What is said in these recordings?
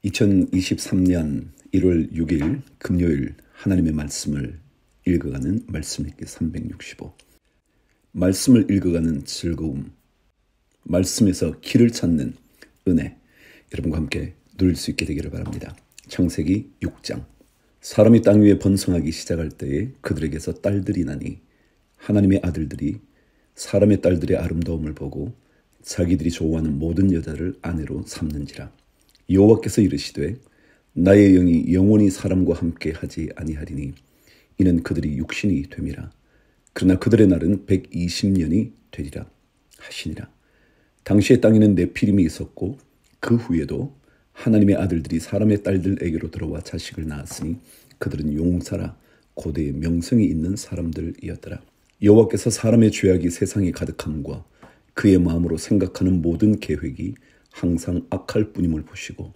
2023년 1월 6일 금요일 하나님의 말씀을 읽어가는 말씀 읽기 365. 말씀을 읽어가는 즐거움, 말씀에서 길을 찾는 은혜, 여러분과 함께 누릴 수 있게 되기를 바랍니다. 창세기 6장. 사람이 땅 위에 번성하기 시작할 때에 그들에게서 딸들이 나니 하나님의 아들들이 사람의 딸들의 아름다움을 보고 자기들이 좋아하는 모든 여자를 아내로 삼는지라. 여호와께서 이르시되 나의 영이 영원히 사람과 함께 하지 아니하리니 이는 그들이 육신이 됨이라. 그러나 그들의 날은 120년이 되리라 하시니라. 당시의 땅에는 네피림이 있었고 그 후에도 하나님의 아들들이 사람의 딸들에게로 들어와 자식을 낳았으니 그들은 용사라 고대의 명성이 있는 사람들이었더라. 여호와께서 사람의 죄악이 세상에 가득함과 그의 마음으로 생각하는 모든 계획이 항상 악할 뿐임을 보시고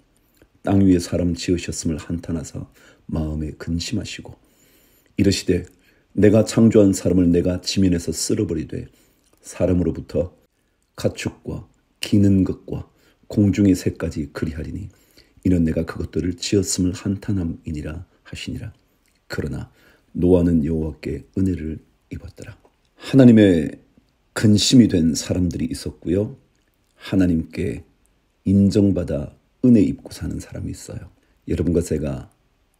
땅 위에 사람 지으셨음을 한탄하사 마음에 근심하시고 이르시되 내가 창조한 사람을 내가 지면에서 쓸어버리되 사람으로부터 가축과 기는 것과 공중의 새까지 그리하리니 이는 내가 그것들을 지었음을 한탄함이니라 하시니라. 그러나 노아는 여호와께 은혜를 입었더라. 하나님의 근심이 된 사람들이 있었고요, 하나님께 인정받아 은혜 입고 사는 사람이 있어요. 여러분과 제가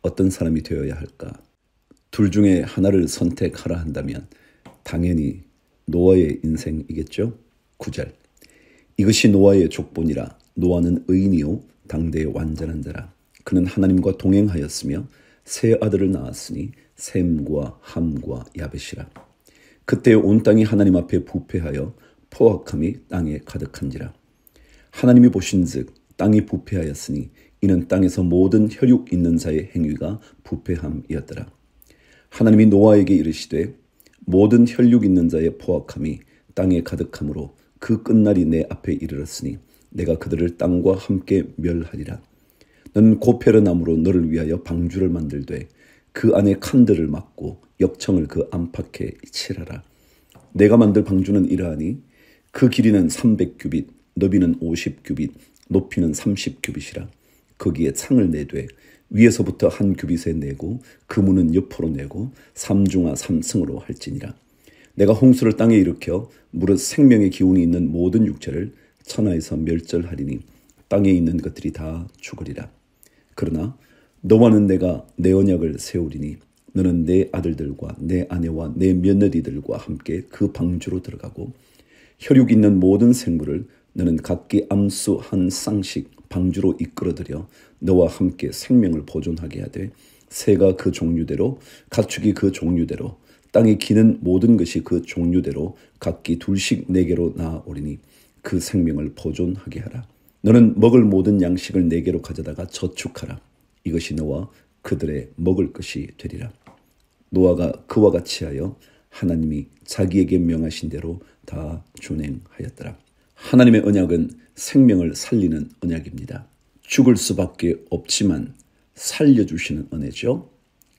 어떤 사람이 되어야 할까? 둘 중에 하나를 선택하라 한다면 당연히 노아의 인생이겠죠. 9절. 이것이 노아의 족본이라. 노아는 의인이요 당대의 완전한 자라. 그는 하나님과 동행하였으며 세 아들을 낳았으니 셈과 함과 야벳이라. 그때 온 땅이 하나님 앞에 부패하여 포악함이 땅에 가득한지라. 하나님이 보신즉 땅이 부패하였으니 이는 땅에서 모든 혈육 있는 자의 행위가 부패함이었더라. 하나님이 노아에게 이르시되 모든 혈육 있는 자의 포악함이 땅에 가득함으로 그 끝날이 내 앞에 이르렀으니 내가 그들을 땅과 함께 멸하리라. 너는 고페르 나무로 너를 위하여 방주를 만들되 그 안에 칸들을 막고 역청을 그 안팎에 칠하라. 내가 만들 방주는 이러하니 그 길이는 300규빗, 너비는 50규빗, 높이는 30규빗이라. 거기에 창을 내되 위에서부터 한 규빗에 내고 그 문은 옆으로 내고 삼중하 삼승으로 할지니라. 내가 홍수를 땅에 일으켜 무릇 생명의 기운이 있는 모든 육체를 천하에서 멸절하리니 땅에 있는 것들이 다 죽으리라. 그러나 너와는 내가 내 언약을 세우리니 너는 내 아들들과 내 아내와 내 며느리들과 함께 그 방주로 들어가고 혈육 있는 모든 생물을 너는 각기 암수 한 쌍씩 방주로 이끌어들여 너와 함께 생명을 보존하게 하되 새가 그 종류대로 가축이 그 종류대로 땅에 기는 모든 것이 그 종류대로 각기 둘씩 내게로 나아오리니 그 생명을 보존하게 하라. 너는 먹을 모든 양식을 내게로 가져다가 저축하라. 이것이 너와 그들의 먹을 것이 되리라. 노아가 그와 같이 하여 하나님이 자기에게 명하신 대로 다 준행하였더라. 하나님의 언약은 생명을 살리는 언약입니다. 죽을 수밖에 없지만 살려주시는 은혜죠.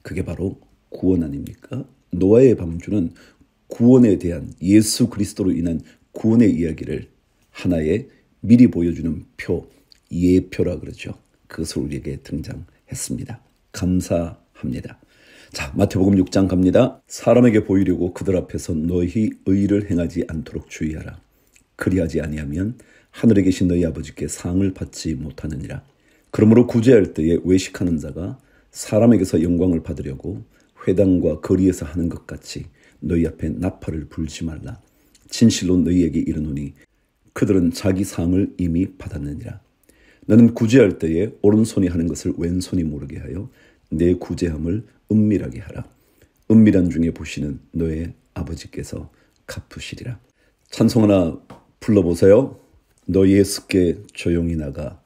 그게 바로 구원 아닙니까? 노아의 방주는 구원에 대한 예수 그리스도로 인한 구원의 이야기를 하나의 미리 보여주는 표, 예표라 그러죠. 그것을 우리에게 등장했습니다. 감사합니다. 자, 마태복음 6장 갑니다. 사람에게 보이려고 그들 앞에서 너희 의를 행하지 않도록 주의하라. 그리하지 아니하면 하늘에 계신 너희 아버지께 상을 받지 못하느니라. 그러므로 구제할 때에 외식하는 자가 사람에게서 영광을 받으려고 회당과 거리에서 하는 것 같이 너희 앞에 나팔을 불지 말라. 진실로 너희에게 이르노니 그들은 자기 상을 이미 받았느니라. 너는 구제할 때에 오른손이 하는 것을 왼손이 모르게 하여 내 구제함을 은밀하게 하라. 은밀한 중에 보시는 너의 아버지께서 갚으시리라. 찬송 하나 불러보세요. 너 예수께 조용히 나가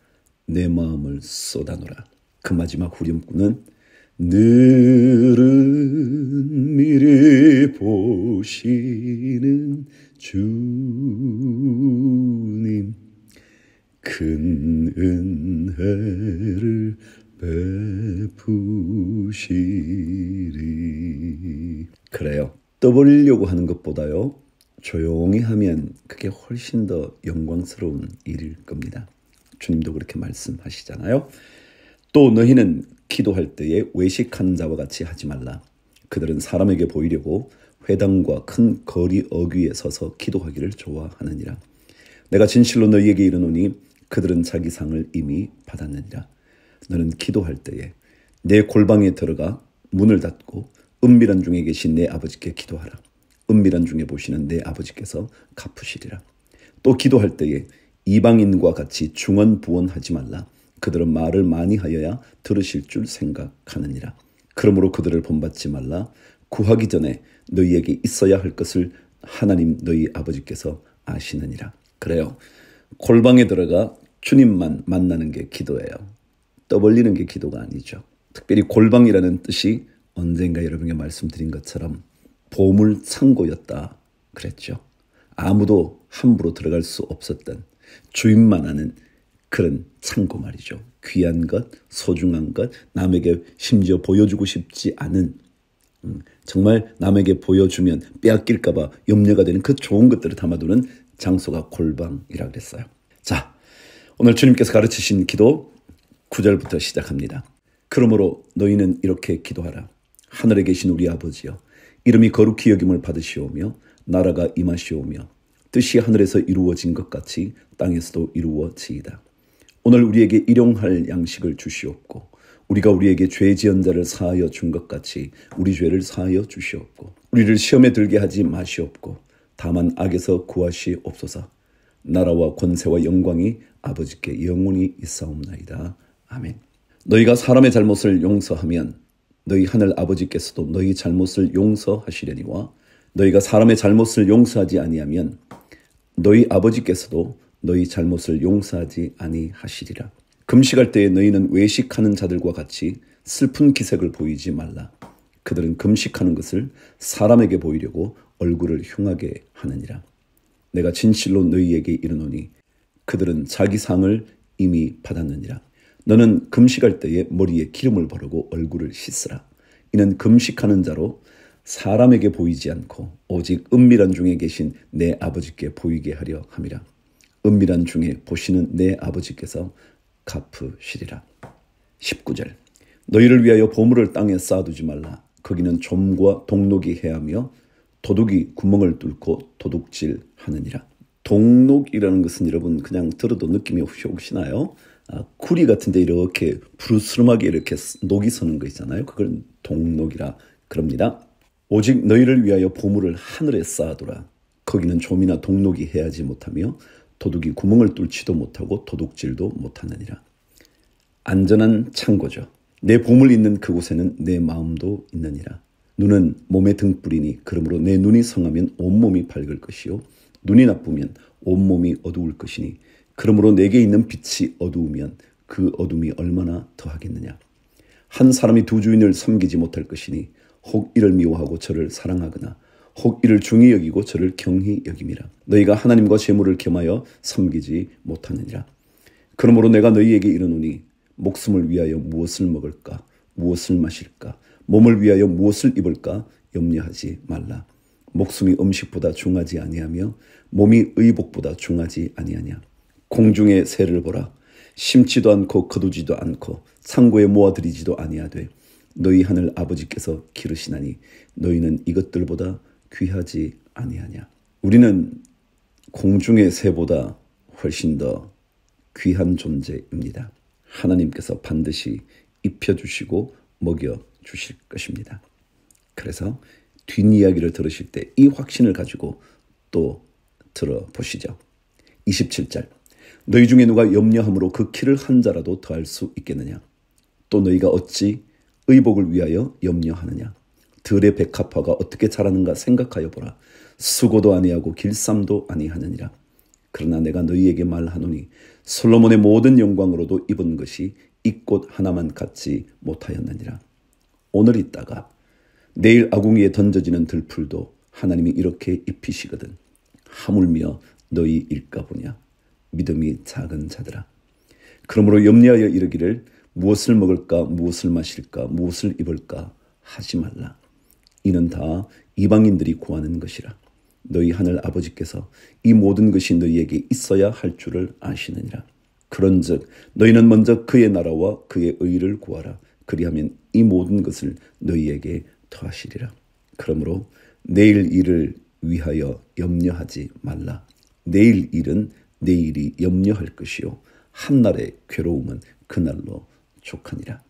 내 마음을 쏟아놓으라. 그 마지막 후렴구는 늘은 미리 보시는 주님 큰 은혜를 베푸시리. 그래요. 떠벌리려고 하는 것보다요, 조용히 하면 그게 훨씬 더 영광스러운 일일 겁니다. 주님도 그렇게 말씀하시잖아요. 또 너희는 기도할 때에 외식하는 자와 같이 하지 말라. 그들은 사람에게 보이려고 회당과 큰 거리 어귀에 서서 기도하기를 좋아하느니라. 내가 진실로 너희에게 이르노니 그들은 자기 상을 이미 받았느니라. 너는 기도할 때에 내 골방에 들어가 문을 닫고 은밀한 중에 계신 내 아버지께 기도하라. 은밀한 중에 보시는 내 아버지께서 갚으시리라. 또 기도할 때에 이방인과 같이 중언부언하지 말라. 그들은 말을 많이 하여야 들으실 줄 생각하느니라. 그러므로 그들을 본받지 말라. 구하기 전에 너희에게 있어야 할 것을 하나님 너희 아버지께서 아시느니라. 그래요. 골방에 들어가 주님만 만나는 게 기도예요. 떠벌리는 게 기도가 아니죠. 특별히 골방이라는 뜻이 언젠가 여러분에게 말씀드린 것처럼 보물 창고였다 그랬죠. 아무도 함부로 들어갈 수 없었던 주인만 아는 그런 창고 말이죠. 귀한 것, 소중한 것, 남에게 심지어 보여주고 싶지 않은 정말 남에게 보여주면 빼앗길까 봐 염려가 되는 그 좋은 것들을 담아두는 장소가 골방이라고 그랬어요. 자, 오늘 주님께서 가르치신 기도 9절부터 시작합니다. 그러므로 너희는 이렇게 기도하라. 하늘에 계신 우리 아버지여, 이름이 거룩히 여김을 받으시오며 나라가 임하시오며 뜻이 하늘에서 이루어진 것 같이 땅에서도 이루어지이다. 오늘 우리에게 일용할 양식을 주시옵고 우리가 우리에게 죄 지은 자를 사하여 준 것 같이 우리 죄를 사하여 주시옵고 우리를 시험에 들게 하지 마시옵고 다만 악에서 구하시옵소서. 나라와 권세와 영광이 아버지께 영원히 있사옵나이다. 아멘. 너희가 사람의 잘못을 용서하면 너희 하늘 아버지께서도 너희 잘못을 용서하시려니와 너희가 사람의 잘못을 용서하지 아니하면 너희 아버지께서도 너희 잘못을 용서하지 아니하시리라. 금식할 때에 너희는 외식하는 자들과 같이 슬픈 기색을 보이지 말라. 그들은 금식하는 것을 사람에게 보이려고 얼굴을 흉하게 하느니라. 내가 진실로 너희에게 이르노니 그들은 자기 상을 이미 받았느니라. 너는 금식할 때에 머리에 기름을 바르고 얼굴을 씻으라. 이는 금식하는 자로 사람에게 보이지 않고 오직 은밀한 중에 계신 내 아버지께 보이게 하려 함이라. 은밀한 중에 보시는 내 아버지께서 갚으시리라. 19절. 너희를 위하여 보물을 땅에 쌓아두지 말라. 거기는 좀과 동록이 해하며 도둑이 구멍을 뚫고 도둑질하느니라. 동록이라는 것은 여러분 그냥 들어도 느낌이 혹시 오시나요? 구리 같은데 이렇게 부르스름하게 이렇게 녹이 서는 거 있잖아요. 그걸 동록이라 그럽니다. 오직 너희를 위하여 보물을 하늘에 쌓아두라. 거기는 좀이나 동록이 해하지 못하며 도둑이 구멍을 뚫지도 못하고 도둑질도 못하느니라. 안전한 창고죠. 내 보물 있는 그곳에는 내 마음도 있느니라. 눈은 몸의 등불이니 그러므로 내 눈이 성하면 온몸이 밝을 것이요 눈이 나쁘면 온몸이 어두울 것이니 그러므로 내게 있는 빛이 어두우면 그 어둠이 얼마나 더하겠느냐. 한 사람이 두 주인을 섬기지 못할 것이니 혹 이를 미워하고 저를 사랑하거나 혹 이를 중히 여기고 저를 경히 여김이라. 너희가 하나님과 재물을 겸하여 섬기지 못하느니라. 그러므로 내가 너희에게 이르노니 목숨을 위하여 무엇을 먹을까 무엇을 마실까 몸을 위하여 무엇을 입을까 염려하지 말라. 목숨이 음식보다 중하지 아니하며 몸이 의복보다 중하지 아니하냐. 공중의 새를 보라. 심지도 않고 거두지도 않고 창고에 모아들이지도 아니하되 너희 하늘 아버지께서 기르시나니 너희는 이것들보다 귀하지 아니하냐. 우리는 공중의 새보다 훨씬 더 귀한 존재입니다. 하나님께서 반드시 입혀주시고 먹여주실 것입니다. 그래서 뒷이야기를 들으실 때 이 확신을 가지고 또 들어보시죠. 27절. 너희 중에 누가 염려함으로 그 키를 한 자라도 더할 수 있겠느냐. 또 너희가 어찌 의복을 위하여 염려하느냐. 들의 백합화가 어떻게 자라는가 생각하여 보라. 수고도 아니하고 길쌈도 아니하느니라. 그러나 내가 너희에게 말하노니 솔로몬의 모든 영광으로도 입은 것이 이 꽃 하나만 갖지 못하였느니라. 오늘 있다가 내일 아궁이에 던져지는 들풀도 하나님이 이렇게 입히시거든. 하물며 너희일까 보냐. 믿음이 작은 자들아. 그러므로 염려하여 이르기를 무엇을 먹을까 무엇을 마실까 무엇을 입을까 하지 말라. 이는 다 이방인들이 구하는 것이라. 너희 하늘 아버지께서 이 모든 것이 너희에게 있어야 할 줄을 아시느니라. 그런즉 너희는 먼저 그의 나라와 그의 의를 구하라. 그리하면 이 모든 것을 너희에게 더하시리라. 그러므로 내일 일을 위하여 염려하지 말라. 내일 일은 내일이 염려할 것이요 한날의 괴로움은 그날로 족하니라.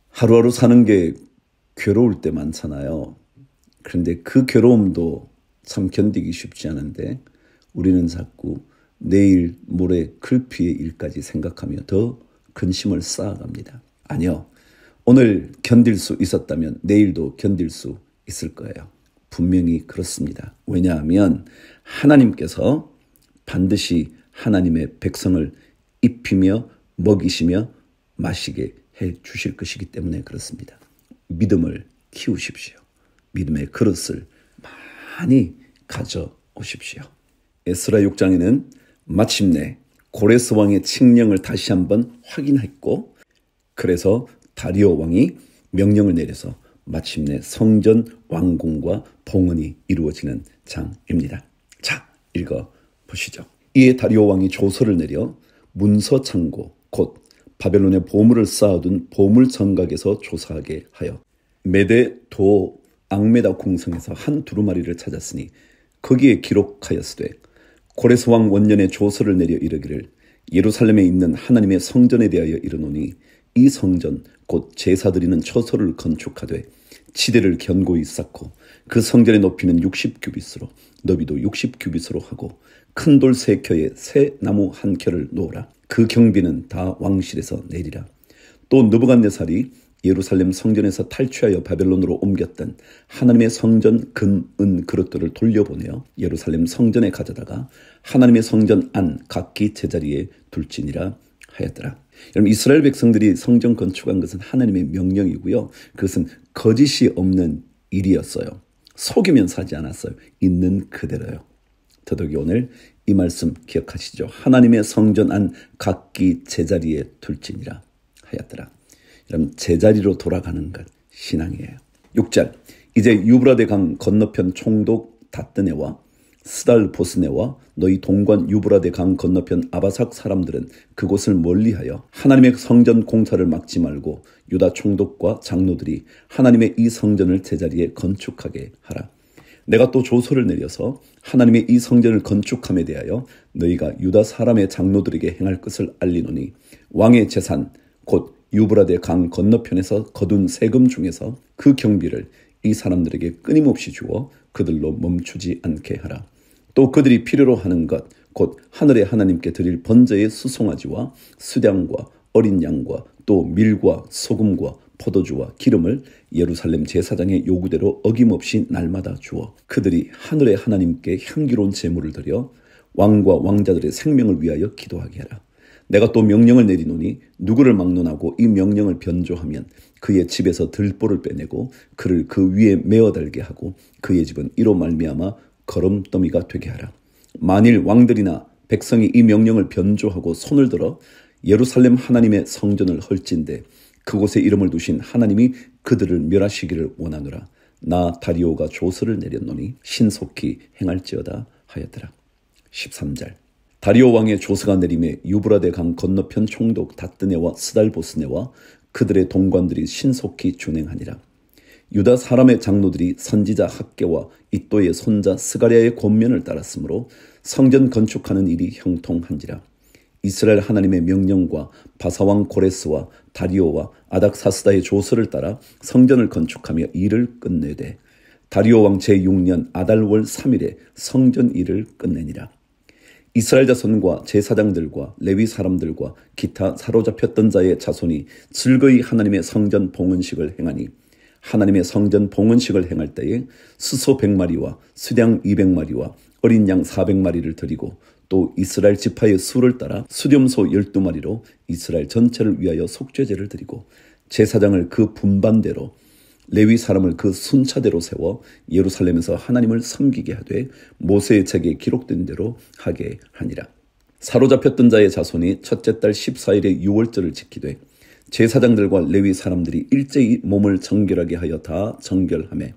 하루하루 사는 게 괴로울 때 많잖아요. 그런데 그 괴로움도 참 견디기 쉽지 않은데 우리는 자꾸 내일 모레 글피의 일까지 생각하며 더 근심을 쌓아갑니다. 아니요. 오늘 견딜 수 있었다면 내일도 견딜 수 있을 거예요. 분명히 그렇습니다. 왜냐하면 하나님께서 반드시 하나님의 백성을 입히며 먹이시며 마시게 해 주실 것이기 때문에 그렇습니다. 믿음을 키우십시오. 믿음의 그릇을 많이 가져오십시오. 에스라 6장에는 마침내 고레스 왕의 칙령을 다시 한번 확인했고 그래서 다리오 왕이 명령을 내려서 마침내 성전 완공과 봉헌이 이루어지는 장입니다. 자, 읽어보시죠. 이에 다리오 왕이 조서를 내려 문서 창고 곧 바벨론의 보물을 쌓아둔 보물 정각에서 조사하게 하여 메데 도 앙메다 궁성에서 한 두루마리를 찾았으니 거기에 기록하였으되 고레스 왕 원년에 조서를 내려 이르기를 예루살렘에 있는 하나님의 성전에 대하여 이르노니 이 성전 곧 제사 드리는 처소를 건축하되 지대를 견고히 쌓고 그 성전의 높이는 60규빗으로 너비도 60규빗으로 하고 큰 돌 3켜에 새 나무 1켜를 놓으라. 그 경비는 다 왕실에서 내리라. 또 느부갓네살이 예루살렘 성전에서 탈취하여 바벨론으로 옮겼던 하나님의 성전 금, 은 그릇들을 돌려보내어 예루살렘 성전에 가져다가 하나님의 성전 안 각기 제자리에 둘지니라 하였더라. 여러분, 이스라엘 백성들이 성전 건축한 것은 하나님의 명령이고요. 그것은 거짓이 없는 일이었어요. 속이면 사지 않았어요. 있는 그대로요. 더더욱이 오늘 이 말씀 기억하시죠. 하나님의 성전 안 각기 제자리에 둘지니라 하였더라. 여러분, 제자리로 돌아가는 것 신앙이에요. 6절 이제 유브라데 강 건너편 총독 다뜨네와 스달 보스네와 너희 동관 유브라데 강 건너편 아바삭 사람들은 그곳을 멀리하여 하나님의 성전 공사를 막지 말고 유다 총독과 장로들이 하나님의 이 성전을 제자리에 건축하게 하라. 내가 또 조서를 내려서 하나님의 이 성전을 건축함에 대하여 너희가 유다 사람의 장로들에게 행할 것을 알리노니 왕의 재산 곧 유브라데 강 건너편에서 거둔 세금 중에서 그 경비를 이 사람들에게 끊임없이 주어 그들로 멈추지 않게 하라. 또 그들이 필요로 하는 것 곧 하늘의 하나님께 드릴 번제의 수송아지와 수량과 어린 양과 또 밀과 소금과 포도주와 기름을 예루살렘 제사장의 요구대로 어김없이 날마다 주어 그들이 하늘의 하나님께 향기로운 제물을 드려 왕과 왕자들의 생명을 위하여 기도하게 하라. 내가 또 명령을 내리노니 누구를 막론하고 이 명령을 변조하면 그의 집에서 들보를 빼내고 그를 그 위에 메어 달게 하고 그의 집은 이로 말미암아 거름더미가 되게 하라. 만일 왕들이나 백성이 이 명령을 변조하고 손을 들어 예루살렘 하나님의 성전을 헐진대 그곳에 이름을 두신 하나님이 그들을 멸하시기를 원하노라. 나 다리오가 조서를 내렸노니 신속히 행할지어다 하였더라. 13절 다리오 왕의 조서가 내림에 유브라데 강 건너편 총독 다뜨네와 스달보스네와 그들의 동관들이 신속히 준행하니라. 유다 사람의 장로들이 선지자 학개와 이또의 손자 스가랴의 권면을 따랐으므로 성전 건축하는 일이 형통한지라. 이스라엘 하나님의 명령과 바사왕 고레스와 다리오와 아닥사스다의 조서를 따라 성전을 건축하며 일을 끝내되 다리오 왕 제6년 아달월 3일에 성전 일을 끝내니라. 이스라엘 자손과 제사장들과 레위 사람들과 기타 사로잡혔던 자의 자손이 즐거이 하나님의 성전 봉헌식을 행하니 하나님의 성전 봉헌식을 행할 때에 수소 100마리와 수량 200마리와 어린 양 400마리를 드리고 또 이스라엘 지파의 수를 따라 수렴소 12마리로 이스라엘 전체를 위하여 속죄제를 드리고 제사장을 그 분반대로 레위 사람을 그 순차대로 세워 예루살렘에서 하나님을 섬기게 하되 모세의 책에 기록된 대로 하게 하니라. 사로잡혔던 자의 자손이 첫째 달 14일에 유월절을 지키되 제사장들과 레위 사람들이 일제히 몸을 정결하게 하여 다 정결하매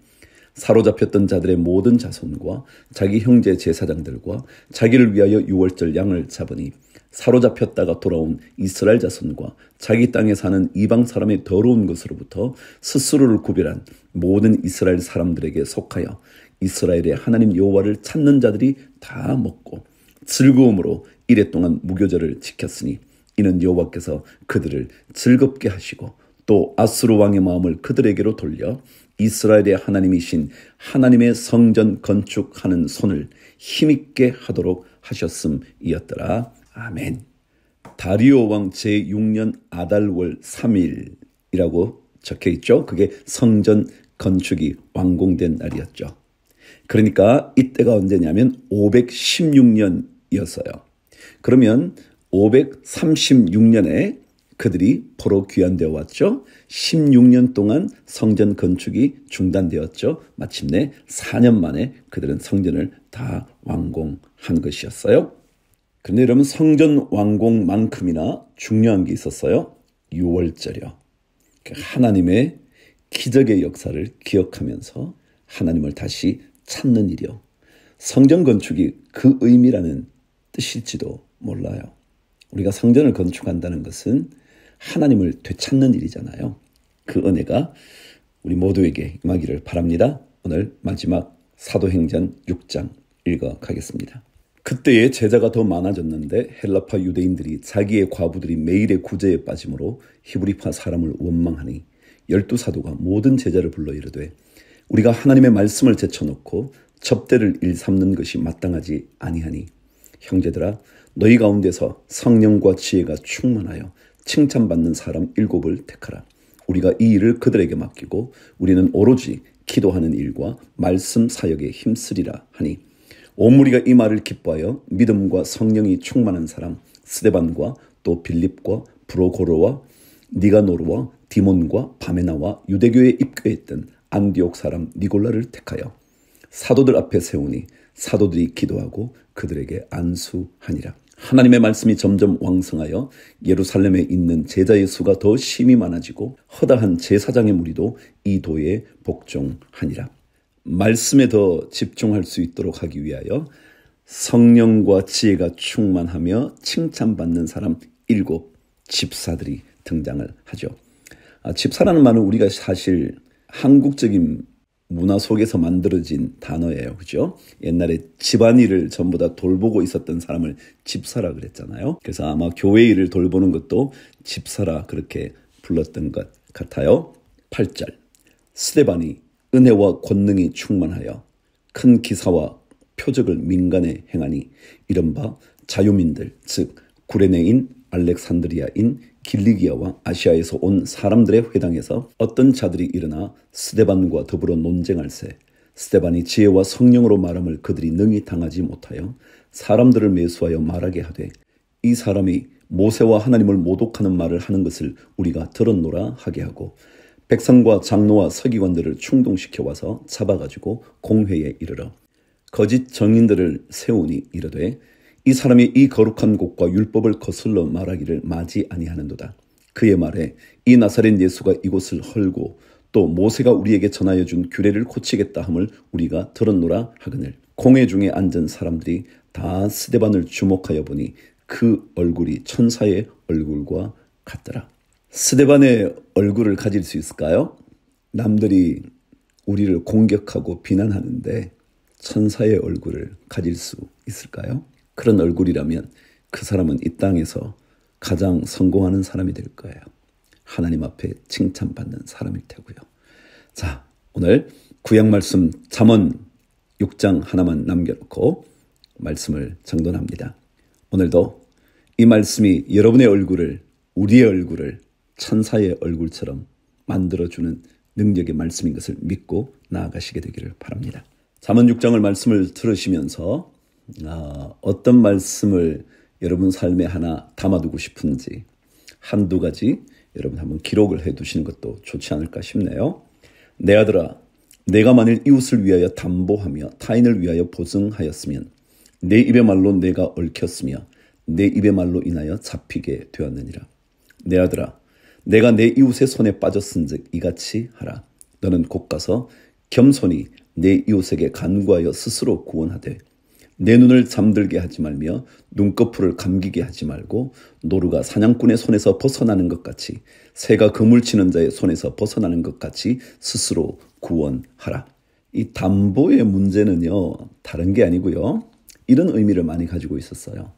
사로잡혔던 자들의 모든 자손과 자기 형제 제사장들과 자기를 위하여 유월절 양을 잡으니 사로잡혔다가 돌아온 이스라엘 자손과 자기 땅에 사는 이방 사람의 더러운 것으로부터 스스로를 구별한 모든 이스라엘 사람들에게 속하여 이스라엘의 하나님 여호와를 찾는 자들이 다 먹고 즐거움으로 이레 동안 무교절을 지켰으니 이는 여호와께서 그들을 즐겁게 하시고 또 아수르 왕의 마음을 그들에게로 돌려 이스라엘의 하나님이신 하나님의 성전 건축하는 손을 힘있게 하도록 하셨음이었더라. 아멘. 다리오 왕 제6년 아달월 3일이라고 적혀있죠. 그게 성전 건축이 완공된 날이었죠. 그러니까 이때가 언제냐면 516년이었어요. 그러면 536년에 그들이 포로 귀환되어 왔죠. 16년 동안 성전 건축이 중단되었죠. 마침내 4년 만에 그들은 성전을 다 완공한 것이었어요. 그런데 여러분, 성전 완공만큼이나 중요한 게 있었어요. 유월절이요. 하나님의 기적의 역사를 기억하면서 하나님을 다시 찾는 일이요. 성전 건축이 그 의미라는 뜻일지도 몰라요. 우리가 성전을 건축한다는 것은 하나님을 되찾는 일이잖아요. 그 은혜가 우리 모두에게 임하기를 바랍니다. 오늘 마지막 사도행전 6장 읽어가겠습니다. 그때에 제자가 더 많아졌는데 헬라파 유대인들이 자기의 과부들이 매일의 구제에 빠짐으로 히브리파 사람을 원망하니 12사도가 모든 제자를 불러 이르되 우리가 하나님의 말씀을 제쳐놓고 접대를 일삼는 것이 마땅하지 아니하니 형제들아 너희 가운데서 성령과 지혜가 충만하여 칭찬받는 사람 7을 택하라. 우리가 이 일을 그들에게 맡기고 우리는 오로지 기도하는 일과 말씀 사역에 힘쓰리라 하니 온 무리가 이 말을 기뻐하여 믿음과 성령이 충만한 사람 스데반과 또 빌립과 브로고로와 니가노르와 디몬과 바메나와 유대교에 입교했던 안디옥 사람 니골라를 택하여 사도들 앞에 세우니 사도들이 기도하고 그들에게 안수하니라. 하나님의 말씀이 점점 왕성하여 예루살렘에 있는 제자의 수가 더 심히 많아지고 허다한 제사장의 무리도 이 도에 복종하니라. 말씀에 더 집중할 수 있도록 하기 위하여 성령과 지혜가 충만하며 칭찬받는 사람 7 집사들이 등장을 하죠. 집사라는 말은 우리가 사실 한국적인 문화 속에서 만들어진 단어예요. 그죠? 옛날에 집안일을 전부 다 돌보고 있었던 사람을 집사라 그랬잖아요. 그래서 아마 교회 일을 돌보는 것도 집사라 그렇게 불렀던 것 같아요. 8절. 스데반이 은혜와 권능이 충만하여 큰 기사와 표적을 민간에 행하니 이른바 자유민들 즉 구레네인 알렉산드리아인 길리기아와 아시아에서 온 사람들의 회당에서 어떤 자들이 일어나 스데반과 더불어 논쟁할세 스데반이 지혜와 성령으로 말함을 그들이 능히 당하지 못하여 사람들을 매수하여 말하게 하되 이 사람이 모세와 하나님을 모독하는 말을 하는 것을 우리가 들었노라 하게 하고 백성과 장로와 서기관들을 충동시켜 와서 잡아가지고 공회에 이르러 거짓 정인들을 세우니 이르되 이 사람이 이 거룩한 곳과 율법을 거슬러 말하기를 마지 아니하는도다. 그의 말에 이 나사렛 예수가 이곳을 헐고 또 모세가 우리에게 전하여 준 규례를 고치겠다 함을 우리가 들었노라 하거늘 공회 중에 앉은 사람들이 다 스데반을 주목하여 보니 그 얼굴이 천사의 얼굴과 같더라. 스데반의 얼굴을 가질 수 있을까요? 남들이 우리를 공격하고 비난하는데 천사의 얼굴을 가질 수 있을까요? 그런 얼굴이라면 그 사람은 이 땅에서 가장 성공하는 사람이 될 거예요. 하나님 앞에 칭찬받는 사람일 테고요. 자, 오늘 구약 말씀 잠언 6장 하나만 남겨놓고 말씀을 정돈합니다. 오늘도 이 말씀이 여러분의 얼굴을, 우리의 얼굴을 천사의 얼굴처럼 만들어주는 능력의 말씀인 것을 믿고 나아가시게 되기를 바랍니다. 잠언 6장을 말씀을 들으시면서 어떤 말씀을 여러분 삶에 하나 담아두고 싶은지 한두 가지 여러분 한번 기록을 해두시는 것도 좋지 않을까 싶네요. 내 아들아, 내가 만일 이웃을 위하여 담보하며 타인을 위하여 보증하였으면 내 입의 말로 내가 얽혔으며 내 입의 말로 인하여 잡히게 되었느니라. 내 아들아, 내가 내 이웃의 손에 빠졌은즉 이같이 하라. 너는 곧 가서 겸손히 내 이웃에게 간구하여 스스로 구원하되 내 눈을 잠들게 하지 말며 눈꺼풀을 감기게 하지 말고 노루가 사냥꾼의 손에서 벗어나는 것 같이 새가 그물 치는 자의 손에서 벗어나는 것 같이 스스로 구원하라. 이 담보의 문제는요, 다른 게 아니고요. 이런 의미를 많이 가지고 있었어요.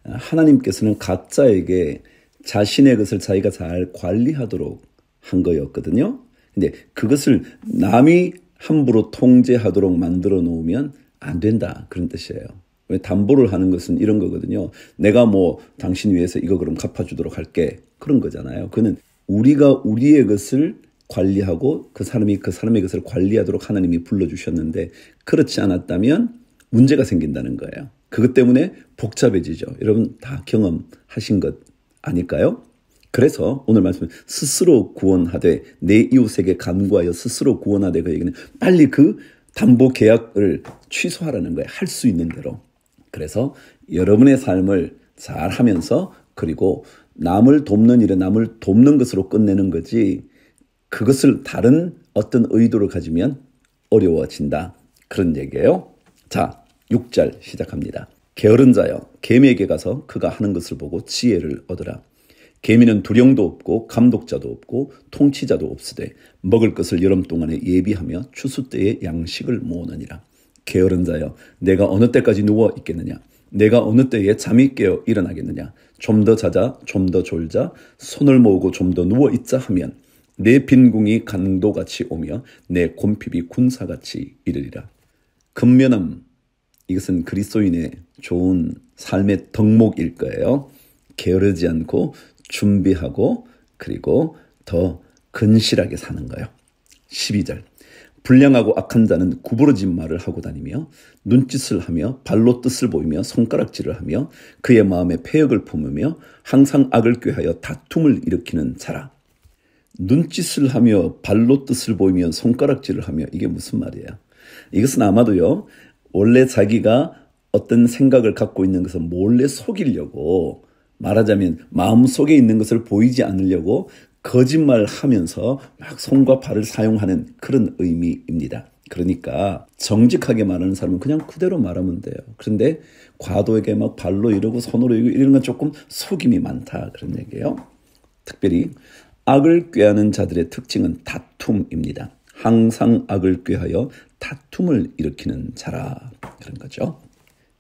하나님께서는 각자에게 자신의 것을 자기가 잘 관리하도록 한 거였거든요. 근데 그것을 남이 함부로 통제하도록 만들어 놓으면 안 된다. 그런 뜻이에요. 왜 담보를 하는 것은 이런 거거든요. 내가 뭐 당신 위해서 이거 그럼 갚아주도록 할게. 그런 거잖아요. 그는 우리가 우리의 것을 관리하고 그 사람이 그 사람의 것을 관리하도록 하나님이 불러주셨는데 그렇지 않았다면 문제가 생긴다는 거예요. 그것 때문에 복잡해지죠. 여러분 다 경험하신 것 아닐까요? 그래서 오늘 말씀 스스로 구원하되 내 이웃에게 간구하여 스스로 구원하되 그 얘기는 빨리 그 담보 계약을 취소하라는 거예요. 할 수 있는 대로. 그래서 여러분의 삶을 잘 하면서 그리고 남을 돕는 일에 남을 돕는 것으로 끝내는 거지 그것을 다른 어떤 의도를 가지면 어려워진다. 그런 얘기예요. 자, 6절 시작합니다. 게으른 자여 개미에게 가서 그가 하는 것을 보고 지혜를 얻으라. 개미는 두령도 없고 감독자도 없고 통치자도 없으되 먹을 것을 여름 동안에 예비하며 추수 때에 양식을 모으느니라. 게으른 자여 내가 어느 때까지 누워 있겠느냐. 내가 어느 때에 잠이 깨어 일어나겠느냐. 좀 더 자자 좀 더 졸자 손을 모으고 좀 더 누워 있자 하면 내 빈궁이 강도같이 오며 내 곰핍이 군사같이 이르리라. 근면함, 이것은 그리스도인의 좋은 삶의 덕목일 거예요. 게으르지 않고 준비하고 그리고 더 근실하게 사는 거예요. 12절 불량하고 악한 자는 구부러진 말을 하고 다니며 눈짓을 하며 발로 뜻을 보이며 손가락질을 하며 그의 마음에 패역을 품으며 항상 악을 꾀하여 다툼을 일으키는 자라. 눈짓을 하며 발로 뜻을 보이며 손가락질을 하며 이게 무슨 말이에요? 이것은 아마도요 원래 자기가 어떤 생각을 갖고 있는 것을 몰래 속이려고 말하자면 마음속에 있는 것을 보이지 않으려고 거짓말하면서 막 손과 발을 사용하는 그런 의미입니다. 그러니까 정직하게 말하는 사람은 그냥 그대로 말하면 돼요. 그런데 과도하게 막 발로 이러고 손으로 이러고 이런 건 조금 속임이 많다 그런 얘기예요. 특별히 악을 꾀하는 자들의 특징은 다툼입니다. 항상 악을 꾀하여 다툼을 일으키는 자라 그런 거죠.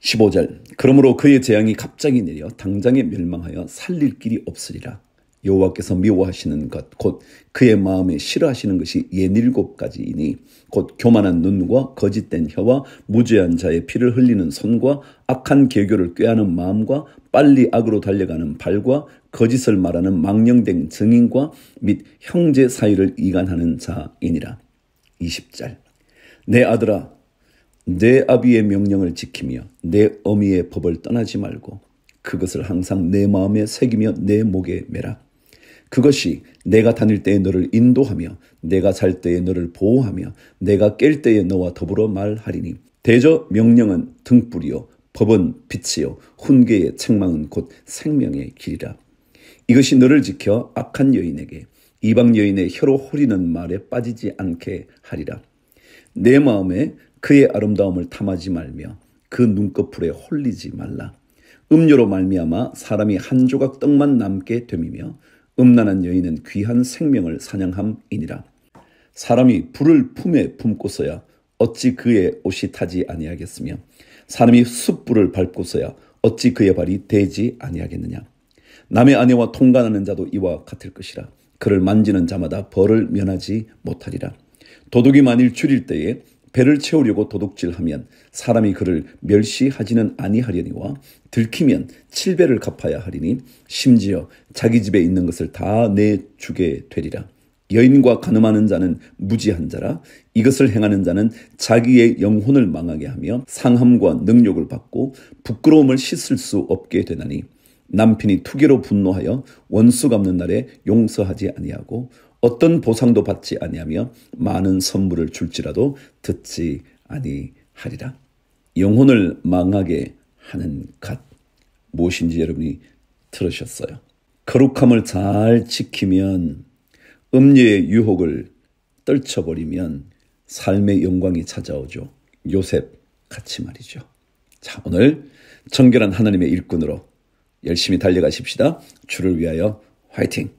15절 그러므로 그의 재앙이 갑자기 내려 당장에 멸망하여 살릴 길이 없으리라. 여호와께서 미워하시는 것 곧 그의 마음에 싫어하시는 것이 67가지이니 곧 교만한 눈과 거짓된 혀와 무죄한 자의 피를 흘리는 손과 악한 계교를 꾀하는 마음과 빨리 악으로 달려가는 발과 거짓을 말하는 망령된 증인과 및 형제 사이를 이간하는 자이니라. 20절 내 아들아 내 아비의 명령을 지키며 내 어미의 법을 떠나지 말고 그것을 항상 내 마음에 새기며 내 목에 매라. 그것이 내가 다닐 때에 너를 인도하며 내가 잘 때에 너를 보호하며 내가 깰 때에 너와 더불어 말하리니 대저 명령은 등불이요 법은 빛이요 훈계의 책망은 곧 생명의 길이라. 이것이 너를 지켜 악한 여인에게 이방 여인의 혀로 호리는 말에 빠지지 않게 하리라. 내 마음에 그의 아름다움을 탐하지 말며 그 눈꺼풀에 홀리지 말라. 음료로 말미암아 사람이 한 조각 떡만 남게 됨이며 음란한 여인은 귀한 생명을 사냥함이니라. 사람이 불을 품에 품고서야 어찌 그의 옷이 타지 아니하겠으며 사람이 숯불을 밟고서야 어찌 그의 발이 되지 아니하겠느냐. 남의 아내와 통간하는 자도 이와 같을 것이라. 그를 만지는 자마다 벌을 면하지 못하리라. 도둑이 만일 줄일 때에 배를 채우려고 도둑질하면 사람이 그를 멸시하지는 아니하려니와 들키면 7배를 갚아야 하리니 심지어 자기 집에 있는 것을 다 내주게 되리라. 여인과 간음하는 자는 무지한 자라. 이것을 행하는 자는 자기의 영혼을 망하게 하며 상함과 능욕을 받고 부끄러움을 씻을 수 없게 되나니 남편이 투기로 분노하여 원수 갚는 날에 용서하지 아니하고 어떤 보상도 받지 아니하며 많은 선물을 줄지라도 듣지 아니하리라. 영혼을 망하게 하는 갓 무엇인지 여러분이 들으셨어요. 거룩함을 잘 지키면 음녀의 유혹을 떨쳐버리면 삶의 영광이 찾아오죠. 요셉 같이 말이죠. 자, 오늘 정결한 하나님의 일꾼으로 열심히 달려가십시다. 주를 위하여 화이팅!